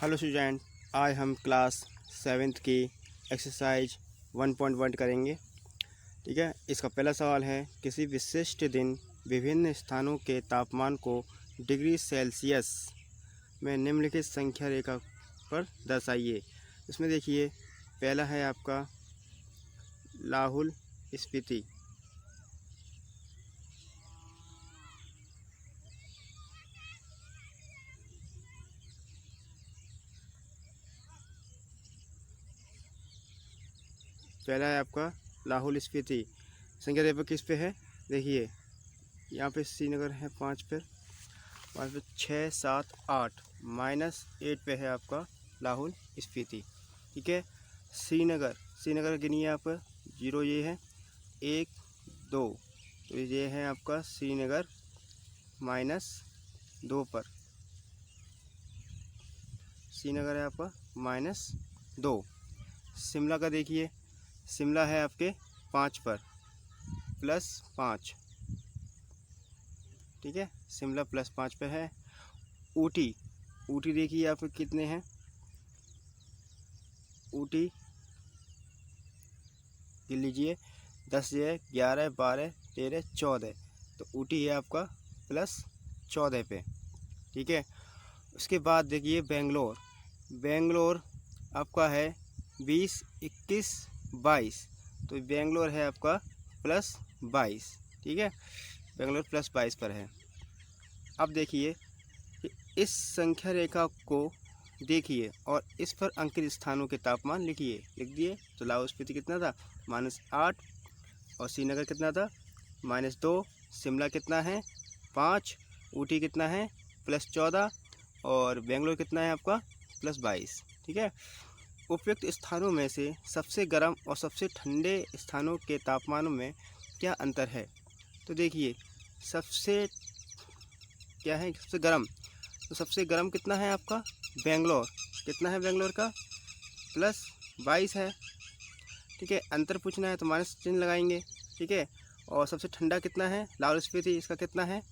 Hello student, आज हम class 7th की एक्सरसाइज 1.1 करेंगे। ठीक है। इसका पहला सवाल है, किसी विशिष्ट दिन विभिन्न स्थानों के तापमान को डिग्री सेल्सियस में निम्नलिखित संख्या रेखा पर दर्शाइए। इसमें देखिए, पहला है आपका लाहौल स्पीति। पहला है आपका लाहौल स्पीति। संख्या रेखा किस पे है? देखिए, यहाँ पे श्रीनगर है 5 पर, वहाँ पे 6, 7, 8 -8 पे है आपका लाहौल स्पीति। ठीक है। श्रीनगर गिनिए आप, 0 ये है, 1, 2, तो ये है आपका श्रीनगर -2 पर। श्रीनगर है आपका -2। शिमला का देखिए, शिमला है आपके 5 पर, +5। ठीक है, शिमला +5 पे है। ऊटी देखिए आपके कितने हैं? ऊटी गिन लीजिए, 10 है, 11, 12, 13, 14, तो ऊटी है आपका +14 पे। ठीक है। उसके बाद देखिए बेंगलोर आपका है 20, 21, 22, तो बेंगलोर है आपका +22। ठीक है, बेंगलोर +22 पर है। अब देखिए, इस संख्या रेखा को देखिए और इस पर अंकित स्थानों के तापमान लिखिए। लिख दिए, तो लाहौल स्पीति कितना था? -8, और श्रीनगर कितना था? -2। शिमला कितना है? 5। ऊटी कितना है? +14, और बेंगलोर कितना है आपका? +22। ठीक है। उपयुक्त स्थानों में से सबसे गर्म और सबसे ठंडे स्थानों के तापमानों में क्या अंतर है? तो देखिए, सबसे क्या है? सबसे गर्म, तो सबसे गर्म कितना है आपका? बेंगलोर। कितना है बेंगलोर का? +22 है। ठीक है, अंतर पूछना है तो माइनस चिन्ह लगाएंगे। ठीक है। और सबसे ठंडा कितना है? लाहौल स्पीति, इसका कितना है?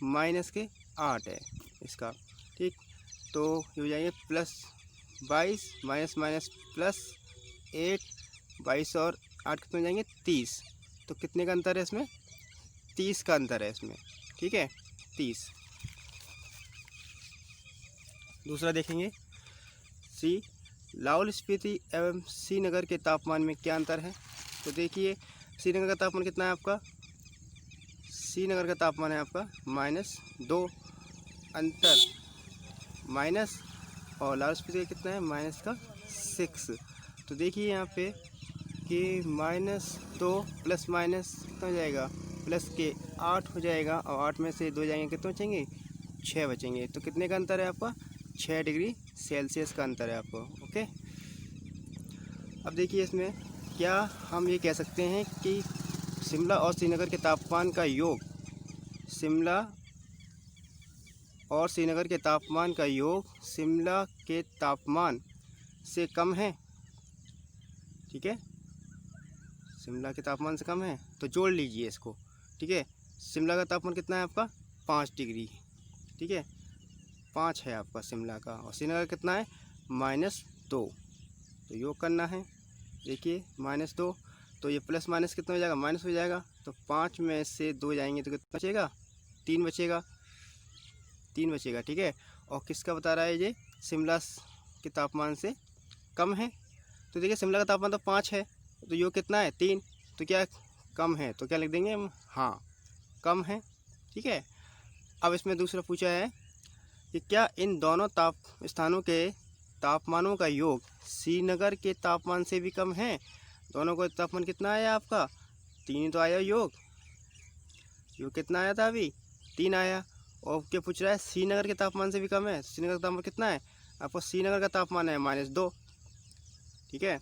-8 है इसका। ठीक, तो ये हो जाएंगे +22 माइनस +8, 22 और 8 कितने हो जाएंगे? 30। तो कितने का अंतर है इसमें? 30 का अंतर है इसमें। ठीक है, 30। दूसरा देखेंगे, लाहौल स्पीति एवं श्रीनगर के तापमान में क्या अंतर है? तो देखिए, श्रीनगर का तापमान कितना है आपका? श्रीनगर का तापमान है आपका -2, अंतर माइनस, और लाहौल स्पीति का कितना है? -6। तो देखिए यहाँ पे कि -2 प्लस माइनस कितना हो जाएगा? प्लस के 8 हो जाएगा, और 8 में से 2 जाएंगे, कितने बचेंगे? 6 बचेंगे। तो कितने का अंतर है आपका? 6 डिग्री सेल्सियस का अंतर है आपको। ओके। अब देखिए, इसमें क्या हम ये कह सकते हैं कि शिमला और श्रीनगर के तापमान का योग, शिमला और श्रीनगर के तापमान का योग शिमला के तापमान से कम है। ठीक है, शिमला के तापमान से कम है, तो जोड़ लीजिए इसको। ठीक है, शिमला का तापमान कितना है आपका? 5 डिग्री। ठीक है, 5 है आपका शिमला का, और श्रीनगर कितना है? -2। तो योग करना है। देखिए, -2, तो ये प्लस माइनस कितना हो जाएगा? माइनस हो जाएगा। तो 5 में से 2 जाएंगे तो कितना बचेगा? 3 बचेगा। 3 बचेगा। ठीक है, और किसका बता रहा है ये? शिमला के तापमान से कम है। तो देखिए, शिमला का तापमान तो 5 है, तो योग कितना है? 3। तो क्या कम है? तो क्या लिख देंगे हम? हाँ, कम है। ठीक है। अब इसमें दूसरा पूछा है कि क्या इन दोनों स्थानों के तापमानों का योग श्रीनगर के तापमान से भी कम है? दोनों का तापमान कितना आया आपका? 3 तो आया योग कितना आया था अभी? 3 आया। और क्या पूछ रहा है? श्रीनगर के तापमान से भी कम है। श्रीनगर का तापमान कितना है आपको? श्रीनगर का तापमान है -2। ठीक है,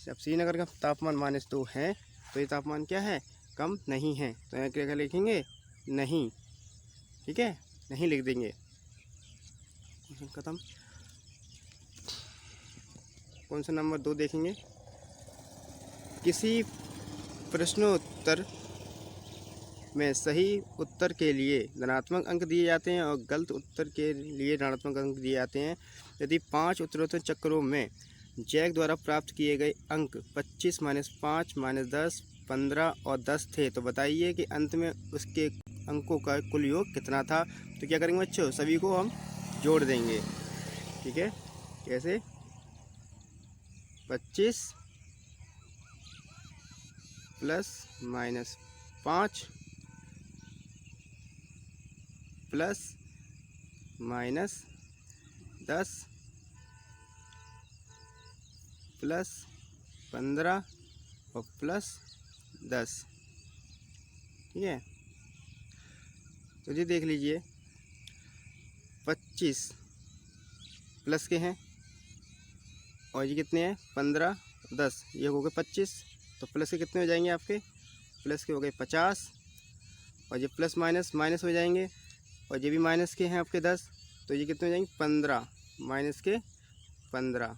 जब श्रीनगर का तापमान -2 है, तो ये तापमान क्या है? कम नहीं है। तो यहाँ क्या लिखेंगे? नहीं। ठीक है, नहीं लिख देंगे। खत्म। कौन सा नंबर 2 देखेंगे? किसी प्रश्नोत्तर में सही उत्तर के लिए धनात्मक अंक दिए जाते हैं और गलत उत्तर के लिए ऋणात्मक अंक दिए जाते हैं। यदि 5 उत्तरोत्तर चक्रों में जैक द्वारा प्राप्त किए गए अंक 25 -5 -10 15 और 10 थे तो बताइए कि अंत में उसके अंकों का कुल योग कितना था। तो क्या करेंगे बच्चों, सभी को हम जोड़ देंगे। ठीक है, कैसे? 25 ± 5 ± 10 +15 और +10। ठीक है, तो जी देख लीजिए, 25 प्लस के हैं और ये कितने हैं 15 10, ये हो गए 25, तो प्लस के कितने हो जाएंगे आपके, प्लस के हो गए 50 और ये प्लस माइनस माइनस हो जाएंगे और ये भी माइनस के हैं आपके 10, तो ये कितने हो जाएंगे 15 माइनस के 15,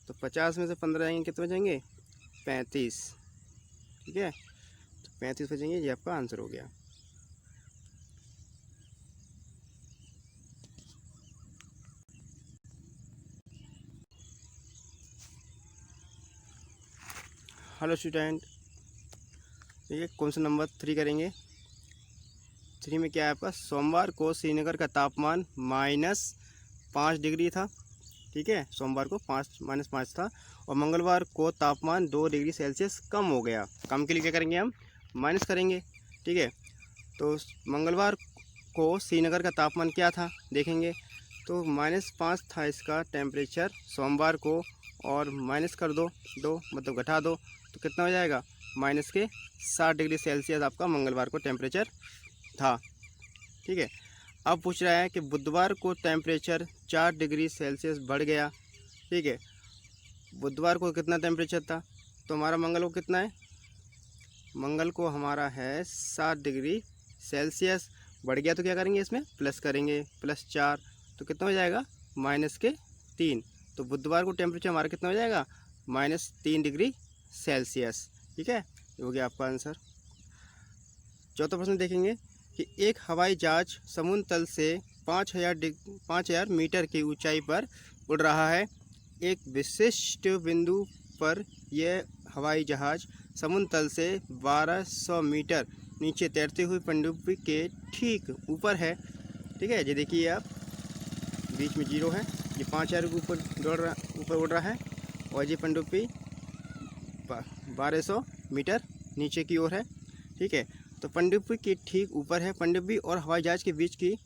तो 50 में से 15 जाएंगे कितने हो जाएंगे 35। ठीक है, तो 35 हो जाएंगे, ये आपका आंसर हो गया। हेलो स्टूडेंट, ठीक है, क्वेश्चन नंबर 3 करेंगे। 3 में क्या है आपका, सोमवार को श्रीनगर का तापमान -5 डिग्री था। ठीक है, सोमवार को -5 था और मंगलवार को तापमान 2 डिग्री सेल्सियस कम हो गया। कम के लिए क्या करेंगे, हम माइनस करेंगे। ठीक है, तो मंगलवार को श्रीनगर का तापमान क्या था देखेंगे, तो -5 था इसका टेम्परेचर सोमवार को, और माइनस कर दो मतलब घटा दो, तो कितना हो जाएगा -7 डिग्री सेल्सियस आपका मंगलवार को टेम्परेचर था। ठीक है, अब पूछ रहा है कि बुधवार को टेम्परेचर 4 डिग्री सेल्सियस बढ़ गया। ठीक है, बुधवार को कितना टेम्परेचर था, तो हमारा मंगल को कितना है, मंगल को हमारा है 7 डिग्री सेल्सियस बढ़ गया, तो क्या करेंगे इसमें प्लस करेंगे, +4, तो कितना हो जाएगा -3, तो बुधवार को टेम्परेचर हमारा कितना हो जाएगा -3 डिग्री सेल्सियस। ठीक है, ये हो गया आपका आंसर। चौथा प्रश्न देखेंगे कि एक हवाई जहाज समुद्र तल से 5000 मीटर की ऊंचाई पर उड़ रहा है। एक विशिष्ट बिंदु पर यह हवाई जहाज समुद्र तल से 1200 मीटर नीचे तैरते हुए पनडुब्बी के ठीक ऊपर है। ठीक है, ये देखिए आप, बीच में 0 है, ये 5000 के ऊपर उड़ रहा है और ये पनडुब्बी 1200 मीटर नीचे की ओर है। ठीक है, तो पनडुब्बी के ठीक ऊपर है। पनडुब्बी और हवाई जहाज के बीच की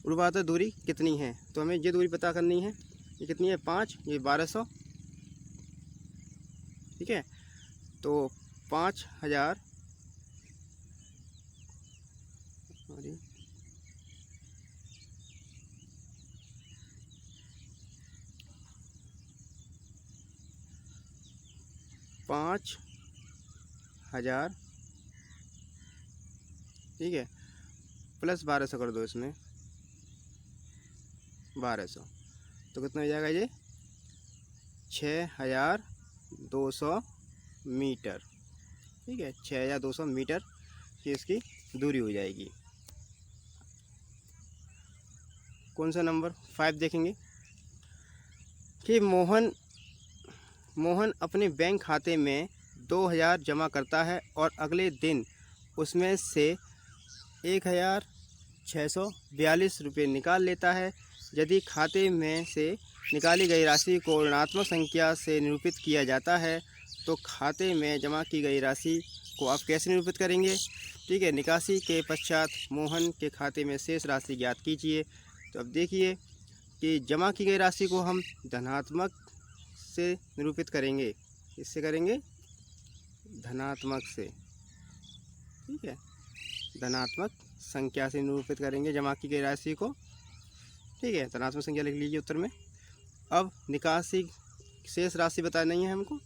ऊर्ध्वाधर दूरी कितनी है, तो हमें ये दूरी पता करनी है। ये कितनी है 5, ये 1200। ठीक है, तो 5000 5000, ठीक है, + 1200 कर दो इसमें, 1200, तो कितना हो जाएगा ये 6200 मीटर। ठीक है, 6200 मीटर की इसकी दूरी हो जाएगी। कौन सा नंबर 5 देखेंगे कि मोहन अपने बैंक खाते में 2000 जमा करता है और अगले दिन उसमें से 1642 रुपये निकाल लेता है। यदि खाते में से निकाली गई राशि को ऋणात्मक संख्या से निरूपित किया जाता है तो खाते में जमा की गई राशि को आप कैसे निरूपित करेंगे। ठीक है, निकासी के पश्चात मोहन के खाते में शेष राशि ज्ञात कीजिए। तो अब देखिए कि जमा की गई राशि को हम धनात्मक से निरूपित करेंगे। इससे करेंगे धनात्मक से। ठीक है, धनात्मक संख्या से निरूपित करेंगे जमा की गई राशि को। ठीक है, धनात्मक संख्या लिख लीजिए उत्तर में। अब निकासी शेष राशि बताना नहीं है हमको,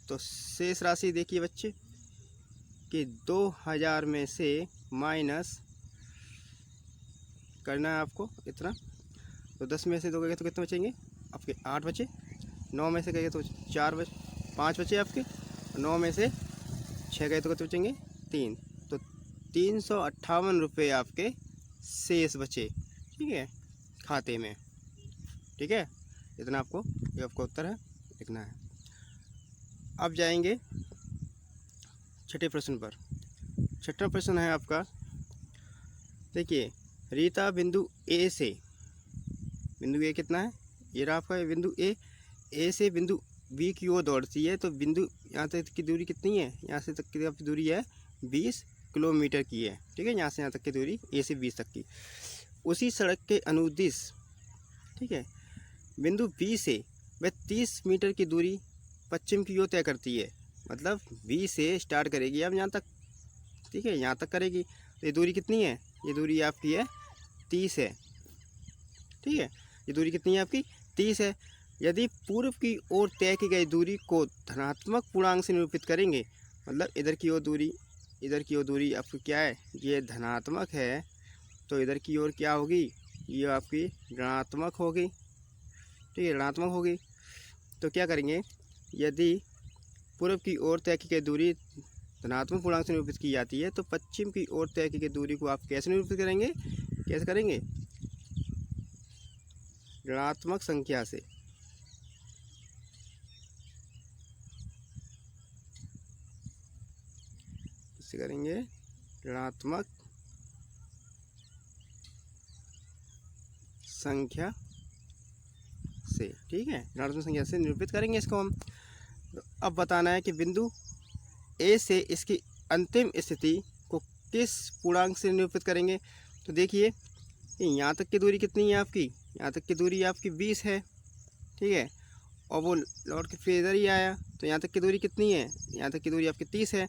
तो शेष राशि देखिए बच्चे कि 2000 में से माइनस करना है आपको इतना, तो 10 में से 2 गए तो कितने बचेंगे आपके 8 बचे, 9 में से गए तो 5 बचे आपके, 9 में से 6 गए तो कितने बचेंगे 3, तो ₹358 आपके शेष बचे, ठीक है, खाते में, ठीक है। इतना आपको, ये आपका उत्तर है, लिखना है। अब जाएंगे छठे प्रश्न पर। छठा प्रश्न है आपका, देखिए, रीता बिंदु ए से, बिंदु ए कितना है, ये रहा आपका बिंदु ए से बिंदु बी की ओर दौड़ती है। तो बिंदु यहाँ तक की दूरी कितनी है, यहाँ से तक की आपकी दूरी है 20 किलोमीटर की है, ठीक है। यहाँ से यहाँ तक की दूरी ए से 20 तक की। उसी सड़क के अनुदिश, ठीक है, बिंदु बी से वह 30 मीटर की दूरी पश्चिम की ओर तय करती है। मतलब बी से स्टार्ट करेगी अब यहाँ तक, ठीक है, यहाँ तक करेगी। तो ये दूरी कितनी है, ये दूरी आपकी है 30 है, ठीक है। ये दूरी कितनी है आपकी 30 है। यदि पूर्व की ओर तय की गई दूरी को धनात्मक पूर्णांक से निरूपित करेंगे, मतलब इधर की ओर दूरी आपकी क्या है, ये धनात्मक है, तो इधर की ओर क्या होगी, ये आपकी ऋणात्मक होगी, ठीक है, ऋणात्मक होगी। तो क्या करेंगे, यदि पूर्व की ओर तय की गई दूरी धनात्मक पूर्णांक से निरूपित की जाती है, तो पश्चिम की ओर तय की गई दूरी को आप कैसे निरूपित करेंगे, कैसे करेंगे, ऋणात्मक संख्या से। इसे करेंगे ऋणात्मक संख्या से, ठीक है, ऋणात्मक संख्या से निरूपित करेंगे इसको हम। अब बताना है कि बिंदु ए से इसकी अंतिम स्थिति को किस पूर्णांक से निरूपित करेंगे। तो देखिए, यहाँ तक की दूरी कितनी है आपकी, यहाँ तक की दूरी आपकी 20 है, ठीक है, और वो लौट के फिर इधर ही आया, तो यहाँ तक की दूरी कितनी है, यहाँ तक की दूरी आपकी 30 है।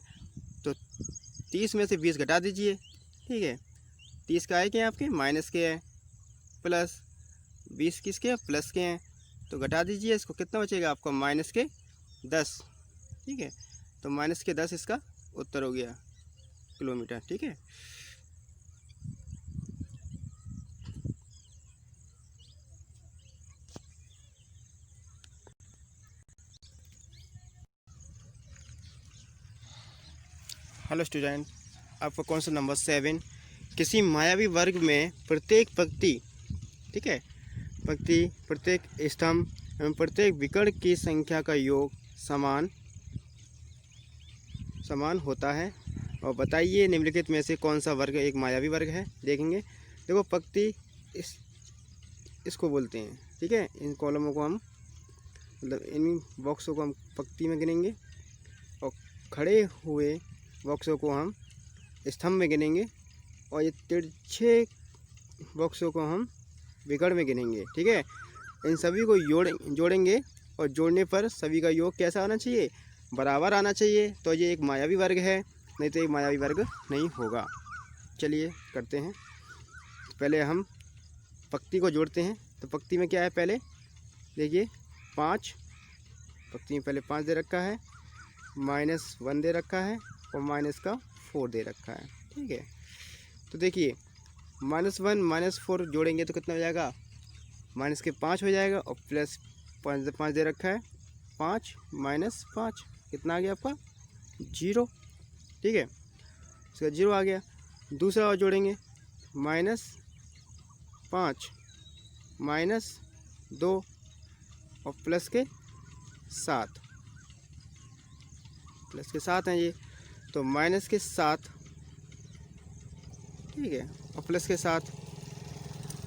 तो 30 में से 20 घटा दीजिए, ठीक है, 30 का है क्या आपके माइनस के है, प्लस 20 किसके प्लस के हैं, तो घटा दीजिए इसको, कितना बचेगा आपको माइनस के 10, ठीक है। तो माइनस के 10 इसका उत्तर हो गया किलोमीटर, ठीक है। हेलो स्टूडेंट, आपका क्वेश्चन नंबर 7, किसी मायावी वर्ग में प्रत्येक पंक्ति, ठीक है, पंक्ति, प्रत्येक स्तंभ एवं प्रत्येक विकर्ण की संख्या का योग समान होता है। और बताइए निम्नलिखित में से कौन सा वर्ग एक मायावी वर्ग है। देखेंगे, देखो पंक्ति इसको बोलते हैं, ठीक है। इन कॉलमों को हम, मतलब इन बॉक्सों को हम पंक्ति में गिनेंगे, और खड़े हुए बॉक्सों को हम स्तंभ में गिनेंगे, और ये तिरछे बॉक्सों को हम विकर्ण में गिनेंगे, ठीक है। इन सभी को जोड़ेंगे, और जोड़ने पर सभी का योग कैसा आना चाहिए, बराबर आना चाहिए। तो ये एक मायावी वर्ग है, नहीं तो एक मायावी वर्ग नहीं होगा। चलिए करते हैं। पहले हम पंक्ति को जोड़ते हैं। तो पंक्ति में क्या है, पहले देखिए 5, पंक्ति में पहले 5 दे रखा है, -1 दे रखा है, और -4 दे रखा है, ठीक है। तो देखिए -1 -4 जोड़ेंगे तो कितना हो जाएगा, -5 हो जाएगा, और प्लस 5 दे रखा है, 5 - 5 कितना आ गया आपका 0, ठीक है, इसका 0 आ गया। दूसरा और जोड़ेंगे -5 -2 और प्लस के 7, प्लस के 7 हैं ये, तो -7, ठीक है, और प्लस के 7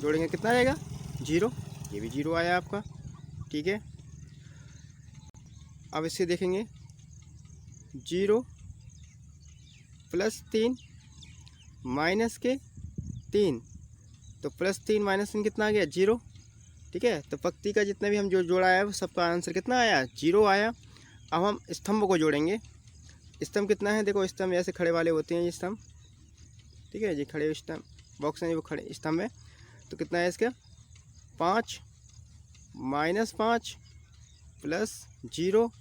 जोड़ेंगे कितना आएगा 0, ये भी 0 आया आपका, ठीक है। अब इससे देखेंगे 0 +3 -3, तो +3 -3 कितना आ गया 0, ठीक है। तो पंक्ति का जितना भी हम जो जोड़ा है वो सबका आंसर कितना आया 0 आया। अब हम स्तंभ को जोड़ेंगे। स्तंभ कितना है, देखो स्तंभ ऐसे खड़े वाले होते हैं ये स्तंभ, ठीक है, ये खड़े स्तंभ बॉक्स हैं, वो खड़े स्तंभ है। तो कितना है इसका 5 -5 + 0,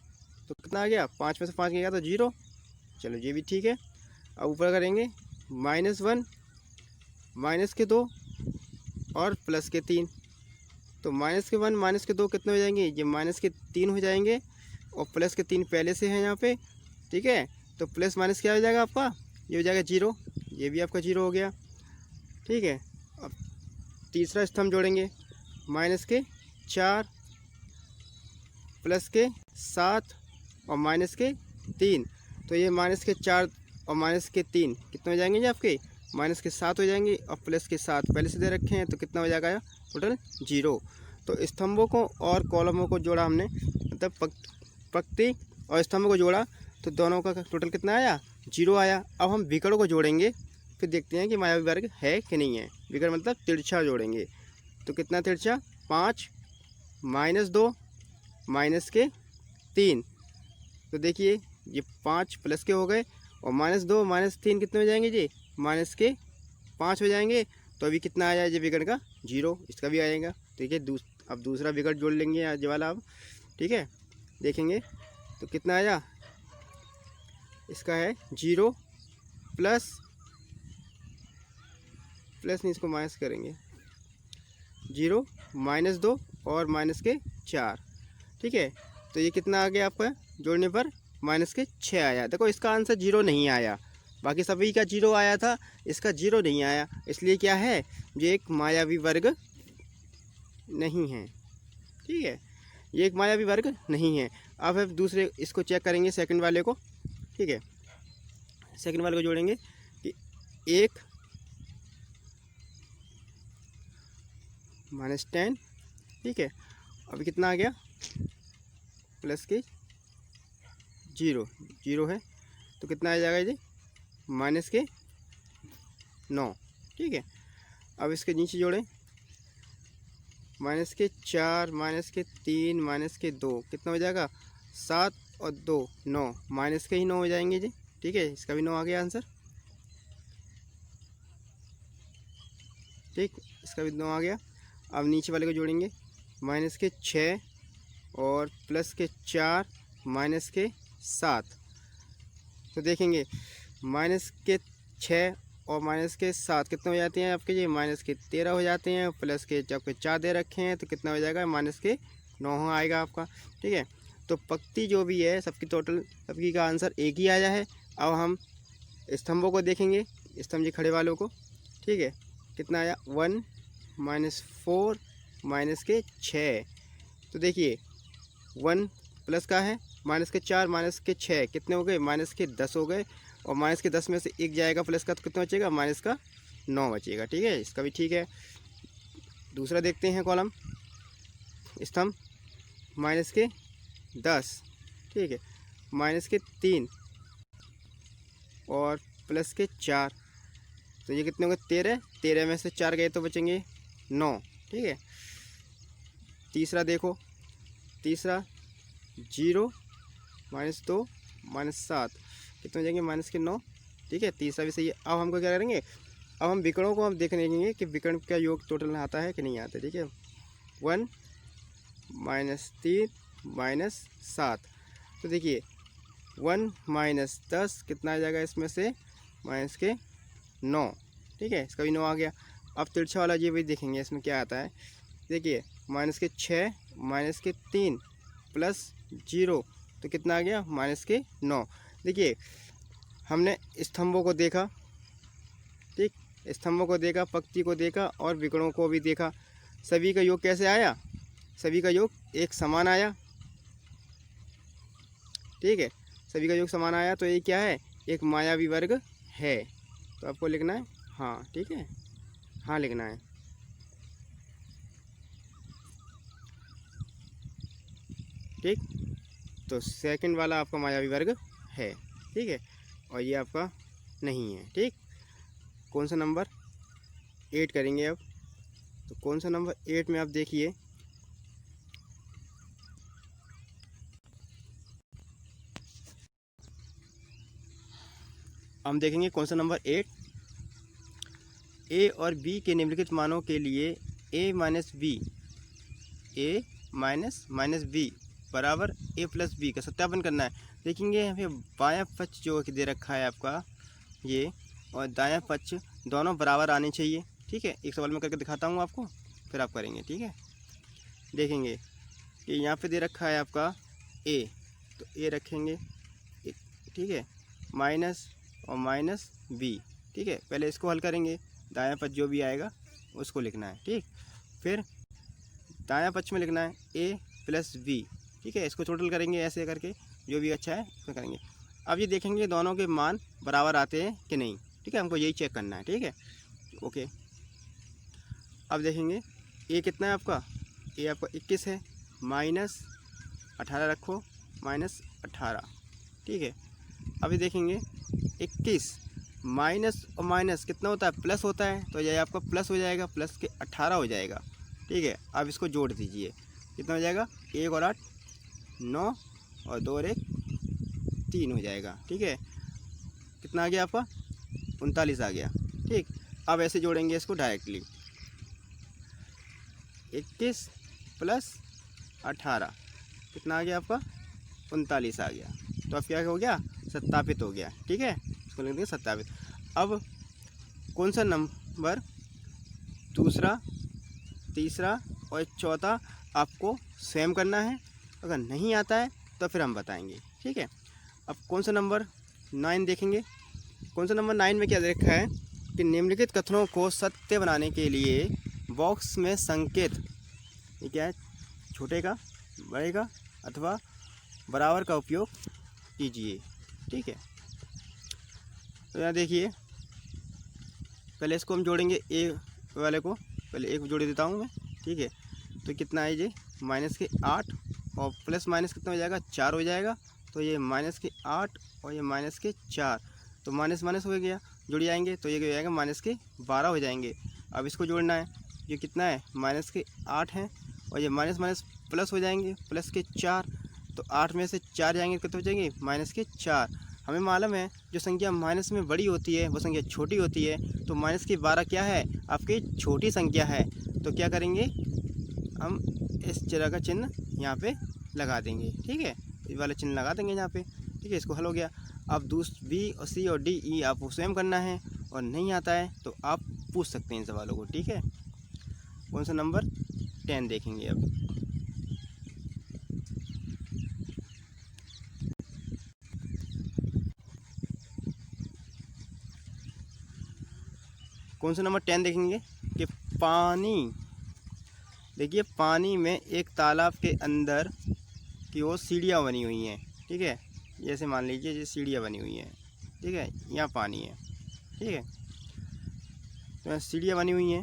तो कितना आ गया 5 में से 5 गया तो 0, चलो ये भी ठीक है। अब ऊपर करेंगे -1 -2 और +3, तो -1 -2 कितने हो जाएंगे, ये -3 हो जाएंगे, और +3 पहले से है यहाँ पे, ठीक है। तो प्लस माइनस क्या हो जाएगा आपका, ये हो जाएगा 0, ये भी आपका 0 हो गया। ठीक है, अब तीसरा स्तंभ जोड़ेंगे, -4 +7 और -3। तो ये -4 और -3 कितने हो जाएंगे जी आपके, -7 हो जाएंगे और +7 पहले से दे रखे हैं, तो कितना हो जाएगा टोटल 0। तो स्तंभों को और कॉलमों को जोड़ा हमने, मतलब पंक्ति और स्तंभ को जोड़ा, तो दोनों का टोटल कितना आया, 0 आया। अब हम विकर्ण को जोड़ेंगे, फिर देखते हैं कि मायावी वर्ग है कि नहीं है। विकर्ण मतलब तिरछा जोड़ेंगे, तो कितना तिरछा, 5 -2 -3। तो देखिए ये 5 प्लस के हो गए और -2 -3 कितने हो जाएंगे जी, -5 हो जाएंगे। तो अभी कितना आया जी विकर्ण का, 0। इसका भी आएगा। ठीक है, अब दूसरा विकर्ण जोड़ लेंगे आज वाला अब। ठीक है, देखेंगे तो कितना आया, इसका है 0 प्लस नहीं, इसको माइनस करेंगे, 0 -2 और -4। ठीक है, तो ये कितना आ गया आपका जोड़ने पर, -6 आया। देखो इसका आंसर 0 नहीं आया, बाकी सभी का 0 आया था, इसका 0 नहीं आया, इसलिए क्या है, ये एक मायावी वर्ग नहीं है। ठीक है, ये एक मायावी वर्ग नहीं है। अब हम दूसरे इसको चेक करेंगे, सेकंड वाले को। ठीक है, सेकंड वाले को जोड़ेंगे कि 1 -10। ठीक है, अभी कितना आ गया, प्लस के 0 है, तो कितना आ जाएगा जी, -9। ठीक है, अब इसके नीचे जोड़ें, -4 -3 -2 कितना हो जाएगा, 7 और 2 9, -9 हो जाएंगे जी। ठीक है, इसका भी 9 आ गया आंसर। ठीक, इसका भी 9 आ गया। अब नीचे वाले को जोड़ेंगे, -6 और +4 -7। तो देखेंगे -6 और -7 कितने हो जाते हैं आपके, ये -13 हो जाते हैं। प्लस के जब के 4 दे रखे हैं, तो कितना हो जाएगा, -9 आएगा आपका। ठीक है, तो पंक्ति जो भी है सबकी टोटल सबकी का आंसर एक ही आया है। अब हम स्तंभों को देखेंगे, स्तंभ जी खड़े वालों को। ठीक है, कितना आया, 1 -4 -6। तो देखिए 1 प्लस का है, -4 -6 कितने हो गए, -10 हो गए। और -10 में से एक जाएगा प्लस का, तो कितना बचेगा, -9 बचेगा। ठीक है, इसका भी ठीक है। दूसरा देखते हैं कॉलम, स्तंभ, -10। ठीक है, -3 और +4, तो ये कितने हो गए, 13 में से 4 गए तो बचेंगे 9। ठीक है, तीसरा देखो, तीसरा 0 -2 -7 कितने हो जाएंगे, -9। ठीक है, तीसरा भी सही है। अब हमको क्या करेंगे, अब हम विकर्णों को हम देख लेंगे कि विकर्ण का योग टोटल आता है कि नहीं आता। ठीक है, 1 -3 -7। तो देखिए 1 -10 कितना आ जाएगा इसमें से, -9। ठीक है, इसका भी 9 आ गया। अब तिरछा वाला ये भी देखेंगे, इसमें क्या आता है। देखिए -6 -3 +0, तो कितना आ गया, -9। देखिए हमने स्तंभों को देखा, ठीक, स्तंभों को देखा, पंक्ति को देखा और विकर्णों को भी देखा। सभी का योग कैसे आया, सभी का योग एक समान आया। ठीक है, सभी का योग समान आया, तो ये क्या है, एक मायावी वर्ग है। तो आपको लिखना है हाँ। ठीक है, हाँ लिखना है। ठीक, तो सेकंड वाला आपका मायावी वर्ग है। ठीक है, और ये आपका नहीं है। ठीक, कौन सा नंबर 8 करेंगे अब। तो कौन सा नंबर 8 में आप देखिए, हम देखेंगे कौन सा नंबर 8। ए और बी के निम्नलिखित मानों के लिए a माइनस बी बराबर a + b का सत्यापन करना है। देखेंगे यहाँ पे बायां पक्ष जो दे रखा है आपका ये, और दायां पक्ष दोनों बराबर आने चाहिए। ठीक है, एक सवाल में करके दिखाता हूँ आपको, फिर आप करेंगे। ठीक है, देखेंगे कि यहाँ पे दे रखा है आपका a, तो a रखेंगे। ठीक है, माइनस और -b, ठीक है। पहले इसको हल करेंगे, दायां पक्ष जो भी आएगा उसको लिखना है, ठीक। फिर दायां पक्ष में लिखना है a प्लस b, ठीक है। इसको टोटल करेंगे ऐसे करके, जो भी अच्छा है उसमें करेंगे। अब ये देखेंगे दोनों के मान बराबर आते हैं कि नहीं, ठीक है। हमको यही चेक करना है, ठीक है। ओके, अब देखेंगे a कितना है आपका, a आपका 21 है, -18 रखो, -18, ठीक है। अभी देखेंगे 21 माइनस और माइनस कितना होता है, प्लस होता है, तो ये आपका प्लस हो जाएगा, प्लस के 18 हो जाएगा, ठीक है। अब इसको जोड़ दीजिए, कितना हो जाएगा, 1 और 8 9 और 2 और 1 3 हो जाएगा, ठीक है। कितना आ गया आपका, 39 आ गया, ठीक। अब ऐसे जोड़ेंगे इसको डायरेक्टली, 21 प्लस 18 कितना आ गया आपका, 39 आ गया। तो अब क्या हो गया, सत्यापित हो गया, ठीक है। इसको लिख देंगे सत्यापित। अब कौन सा नंबर दूसरा, तीसरा और चौथा आपको स्वयं करना है, अगर नहीं आता है तो फिर हम बताएंगे, ठीक है। अब कौन सा नंबर 9 देखेंगे। कौन सा नंबर 9 में क्या देखा है कि निम्नलिखित कथनों को सत्य बनाने के लिए बॉक्स में संकेत, ये क्या है, छोटे का, बड़े का अथवा बराबर का उपयोग कीजिए, ठीक है। तो यहाँ देखिए, पहले इसको हम जोड़ेंगे ए वाले को, पहले एक जोड़ देता हूँ मैं, ठीक है। तो कितना है ये, -8 और प्लस माइनस कितना हो जाएगा, 4 हो जाएगा। तो ये -8 और ये -4, तो माइनस माइनस हो गया, जुड़ जाएंगे, तो ये हो जाएगा -12 हो जाएंगे। अब इसको जोड़ना है, ये कितना है, -8 है और ये माइनस माइनस प्लस हो जाएंगे, +4, तो 8 में से 4 जाएंगे, कितने हो जाएंगे, -4। हमें मालूम है जो संख्या माइनस में बड़ी होती है वो संख्या छोटी होती है, तो -12 क्या है, आपकी छोटी संख्या है। तो क्या करेंगे, हम इस तरह का चिन्ह यहाँ पे लगा देंगे, ठीक है। ये वाला चिन्ह लगा देंगे यहाँ पे, ठीक है। इसको हल हो गया। अब बी और सी और डी ई आपको स्वयं करना है, और नहीं आता है तो आप पूछ सकते हैं इन सवालों को, ठीक है। कौन सा नंबर 10 देखेंगे अब। कौन सा नंबर 10 देखेंगे कि पानी, देखिए पानी में एक तालाब के अंदर की ओर सीढ़ियाँ बनी हुई हैं, ठीक है। जैसे मान लीजिए ये सीढ़ियाँ बनी हुई हैं, ठीक है, यहाँ पानी है, ठीक है। तो सीढ़ियाँ बनी हुई हैं,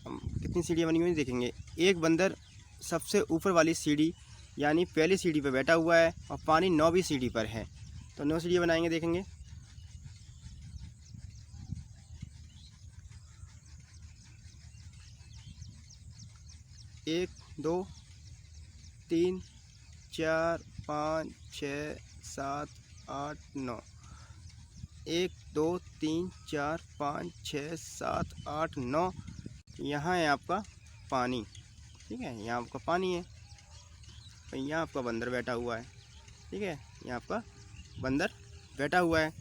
हम कितनी सीढ़ियाँ बनी हुई हैं देखेंगे। एक बंदर सबसे ऊपर वाली सीढ़ी यानी पहली सीढ़ी पर बैठा हुआ है और पानी 9वीं सीढ़ी पर है, तो 9 सीढ़ियाँ बनाएंगे, देखेंगे। एक, 2, 3, 4, 5, 6, 7, 8, 9, 1, 2, 3, 4, 5, 6, 7, 8, 9, यहाँ है आपका पानी, ठीक है। यहाँ आपका पानी है, यहाँ आपका बंदर बैठा हुआ है, ठीक है। यहाँ आपका बंदर बैठा हुआ है,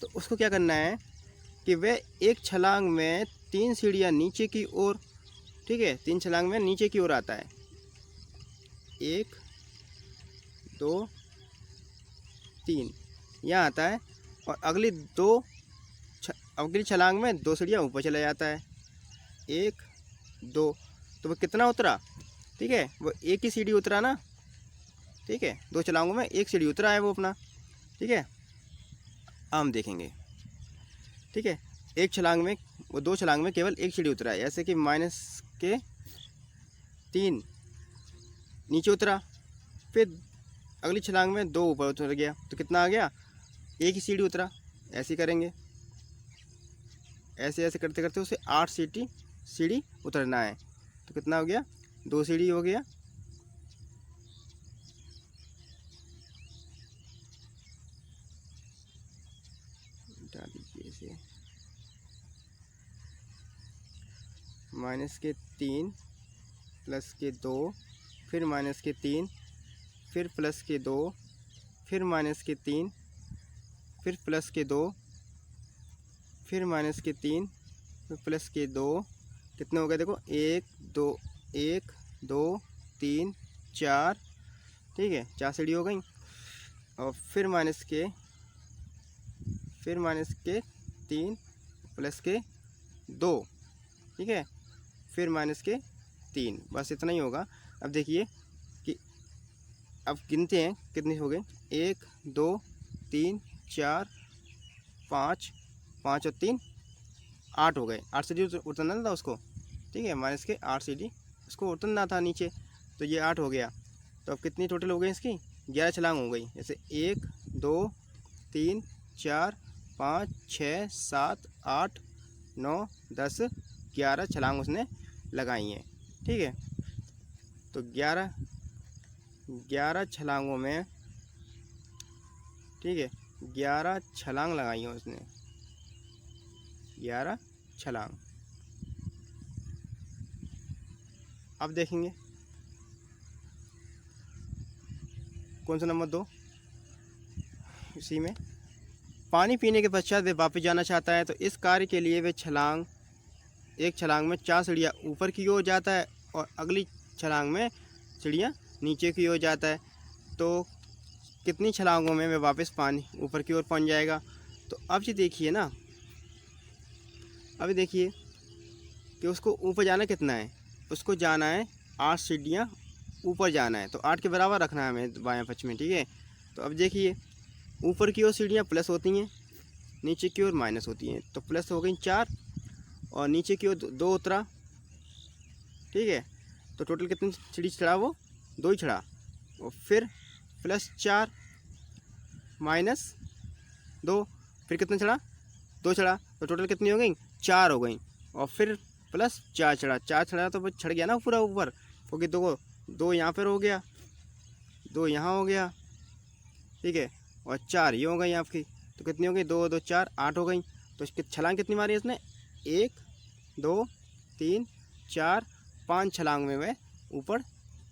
तो उसको क्या करना है कि वह एक छलांग में 3 सीढ़ियाँ नीचे की ओर, ठीक है, 3 छलांग में नीचे की ओर आता है, 1, 2, 3 यहाँ आता है, और अगली छलांग में 2 सीढ़ियाँ ऊपर चला जाता है, 1, 2, तो वो कितना उतरा, ठीक है, वो एक ही सीढ़ी उतरा ना, ठीक है। 2 छलांगों में 1 सीढ़ी उतरा है वो अपना, ठीक है। हम देखेंगे, ठीक है, एक छलांग में, वो 2 छलांग में केवल 1 सीढ़ी उतरा है, ऐसे कि -3 नीचे उतरा, फिर अगली छलांग में 2 ऊपर उतर गया, तो कितना आ गया, 1 ही सीढ़ी उतरा। ऐसे करेंगे, ऐसे ऐसे करते करते उसे 8 सीढ़ी उतरना है, तो कितना हो गया, 2 सीढ़ी हो गया, हटा दीजिए इसे, -3 +2 फिर -3 फिर +2 फिर -3 फिर +2 फिर -3 फिर +2, कितने हो गए देखो, 1 2 1 2 3 4, ठीक है, 4 सीढ़ी हो गई। और फिर फिर माइनस के 3 प्लस के 2, ठीक है, फिर माइनस के 3, बस इतना ही होगा। अब देखिए कि अब गिनते हैं कितने हो गए, 1 2 3 4 5, 5 और 3 8 हो गए। 8 सीढ़ी उतरना था उसको, ठीक है, माइनस के 8 सीढ़ी उसको उतरना था नीचे, तो ये 8 हो गया। तो अब कितनी टोटल हो गई इसकी, 11 छलांग हो गई। जैसे 1 2 3 4 5 6 7 8 9 10 11 छलांग उसने लगाई हैं, ठीक है। तो 11 छलांगों में, ठीक है, 11 छलांग लगाई हैं उसने, 11 छलांग। अब देखेंगे कौन सा नंबर 2, इसी में पानी पीने के पश्चात वे वापस जाना चाहता है, तो इस कार्य के लिए वे एक छलांग में 4 सीढ़ियाँ ऊपर की ओर जाता है और अगली छलांग में सीढ़ियाँ नीचे की ओर जाता है। तो कितनी छलांगों में वे वापस पानी ऊपर की ओर पहुंच जाएगा। तो अब ये देखिए ना, अभी देखिए कि उसको ऊपर जाना कितना है, उसको जाना है 8 सीढ़ियाँ ऊपर जाना है, तो 8 के बराबर रखना है हमें बाएं पक्ष में, ठीक है। तो अब देखिए ऊपर की ओर सीढ़ियाँ प्लस होती हैं, नीचे की ओर माइनस होती हैं, तो प्लस हो गई 4 और नीचे की ओर 2 उतरा, ठीक है। तो टोटल कितनी सीढ़ी चढ़ा, वो 2 ही चढ़ा, और फिर प्लस 4 माइनस 2, फिर कितना चढ़ा, 2 चढ़ा, तो टोटल कितनी हो गई, 4 हो गई, और फिर प्लस 4 चढ़ा, 4 चढ़ा तो बस चढ़ गया ना पूरा ऊपर, क्योंकि 2 यहाँ पर हो गया, 2 यहाँ हो गया, ठीक है, और 4 ये हो गई आपकी। तो कितनी हो गई, 2 2 4 8 हो गई। तो इसकी छलांग कितनी मारी इसने, 1 2 3 4 5 छलांग में वह ऊपर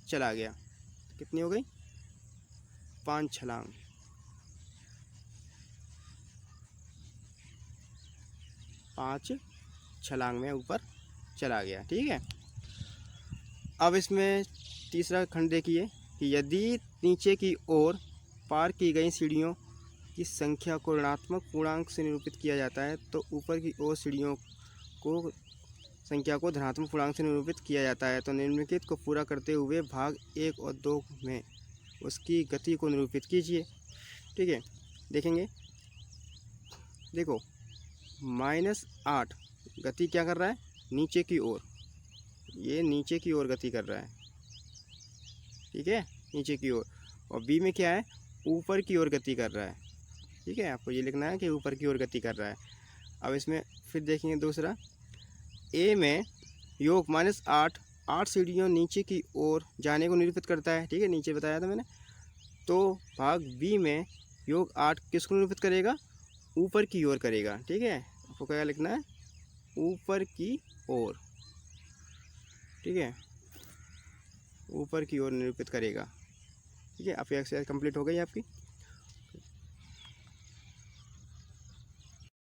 चला गया। तो कितनी हो गई, 5 छलांग, 5 छलांग में ऊपर चला गया, ठीक है। अब इसमें तीसरा खंड देखिए कि यदि नीचे की ओर पार की गई सीढ़ियों की संख्या को ऋणात्मक पूर्णांक से निरूपित किया जाता है, तो ऊपर की ओर सीढ़ियों को संख्या को धनात्मक पूर्णांक से निरूपित किया जाता है। तो निम्नलिखित को पूरा करते हुए भाग 1 और 2 में उसकी गति को निरूपित कीजिए, ठीक है। देखेंगे, देखो -8 गति क्या कर रहा है, नीचे की ओर, ये नीचे की ओर गति कर रहा है, ठीक है, नीचे की ओर। और बी में क्या है, ऊपर की ओर गति कर रहा है, ठीक है, आपको ये लिखना है कि ऊपर की ओर गति कर रहा है। अब इसमें फिर देखेंगे दूसरा, ए में योग -8 सीढ़ियों नीचे की ओर जाने को निरूपित करता है, ठीक है, नीचे बताया था मैंने। तो भाग बी में योग 8 किसको निरूपित करेगा, ऊपर की ओर करेगा, ठीक है। आपको क्या लिखना है, ऊपर की ओर, ठीक है, ऊपर की ओर निरूपित करेगा, ठीक है। आपकी एक्सरसाइज कंप्लीट हो गई आपकी।